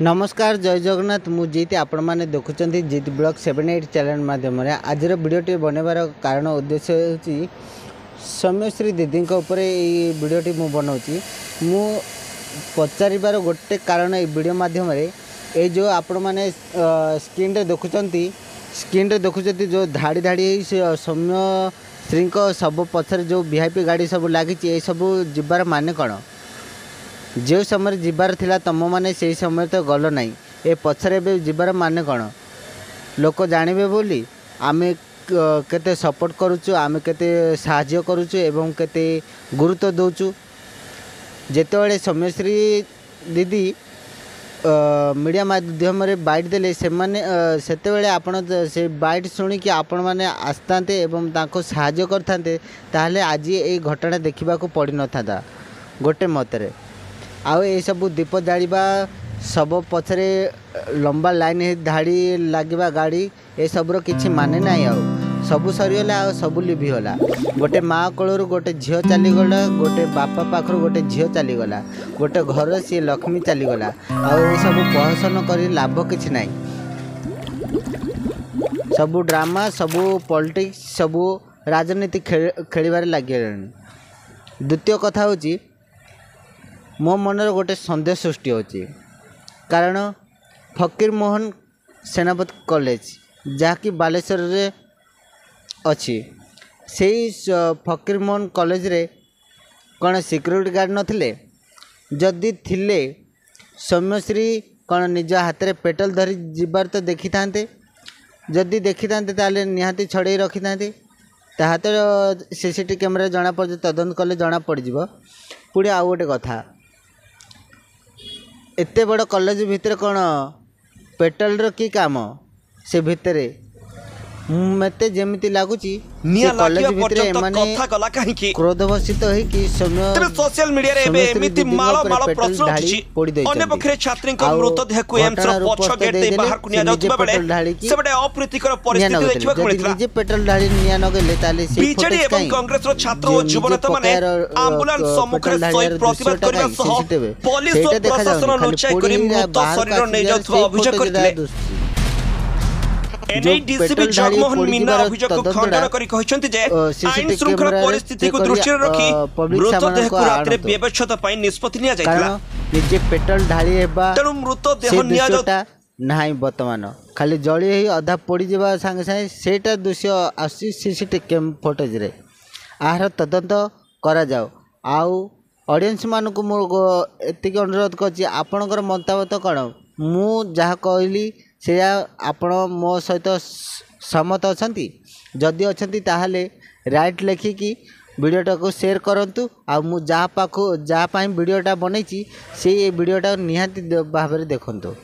नमस्कार जय जगन्नाथ मुझे आपण मैंने देखुं जीत ब्लॉग 78 चैनल माध्यम आज वीडियोटी बनवार कारण उद्देश्य होची सौम्यश्री दीदी वीडियोटी मु बनाऊँगी मु पचार गोटे कारण ये वीडियो माध्यम ये जो आपण मैंने स्क्रीन रे देखुं जो धाड़ी धाड़ी सौम्यश्री सब पछरे जो वीआईपी गाड़ी सब लगी सब जीवार माने कौन जो समय जीवार थिला तुम मैंने से समय तो गल ना ए पछरे बे जीवार माने कौन लोक जानवे बोली आमे केते सपोर्ट करुचु आमे केते साहाय्य करुचु एवं केते गुरुत्व दौचु जेतेबेले सौम्यश्री दीदी मीडिया माध्यम रे बाइट देले से माने सेतेबेले आपण से बाइट सुनिकी आपण माने आस्तांते एवं ताको साहाय्य करथांते ताहले आज ए घटना देखिबा को पड़ी न था गोटे मतरे आउ ये सब दीप जाड़ा सब पछरे लंबा लाइन धाड़ी लगे गाड़ी ये सबरो किछि माने ना सब सरीगला सब लिभिगला गोटे माँ कोलू गोटे झील चलीगला गोटे बापा पाखर गोटे झील चलीगला गोटे घर सी लक्ष्मी चलीगला आउ सब प्रहसन कर लाभ किछि ना सब ड्रामा सब पॉलिटिक्स सब राजनीति खेलिबार लगे। द्वितीय कथा होची मो मनर गोटे सन्देह सृष्टि होची कारण फकीर मोहन सेनापति कॉलेज जहाँकि बालेश्वर रे अच्छी से फकीर मोहन कॉलेज रे कौन सिक्योरिटी गार्ड नथिले जदि थिले सौम्यश्री कौन निज हाथ में पेट्रोल धरी जीवार तो देखी थांते जदि देखी थांते ताले निहाती छड़े रखी थांते ताहा तो सीसीटीवी कैमरा जना पड़ तदंत कले जना पड़ जिवो। पुणी आउ गोटे कथा एते बड़ कॉलेज भितर कौन पेट्रोल रो की काम से भितर मते जेमिति लागुची कॉलेज भितर माने क्रोधवशित होई कि सोशल मीडिया रे एबे एमिति माଳ माଳ प्रश्न उठिछि अन्य पक्षरे छात्री को मृतदेह को एम्स रो पछ गेट दे बाहर को निया जाउतबा बेले सेबडे अप्रीतिकर परिस्थिति देखिबा को मिलथला जे पेट्रोल ढाली निया न गेले ताले से बीजेडी एवं कांग्रेस रो छात्र और युवनेता माने एम्बुलेंस सम्मुखरे सही प्रतिवाद करबा सह पुलिस और प्रशासन लुचाई करी मृत शरीर नै जाउतबा अभियोग करथिले। डीसीपी जगमोहन मीना अभियोग को खंडन करी कहिसंति जे आईन श्रृंखला परिस्थिति को दृष्टि रखी मृतदेह को रात्रि व्यवस्थित पई निष्पत्ति निया जायतिला निजे पेट्रोल ढाली हेबा तेनु मृतदेह निया जाता नाही वर्तमान खाली जळी हे आधा पड़ी जेबा संगे संगे सेटा दृश्य आसी सीसीटीवी फुटेज रे आहार तदंत करा जाओ आउ ऑडियंस मान को मो एतिक अनुरोध करछि आपनकर मतामत कोन मु जहा कहली से आपण मो सहित सहमत अछंती जदि अछंती ताहले राइट लेखिकी वीडियोटा को शेयर करंतु आ मु जहा पाखो जहा पाई वीडियोटा बनैछि से वीडियोटा निहाती भाबरे देखंतु।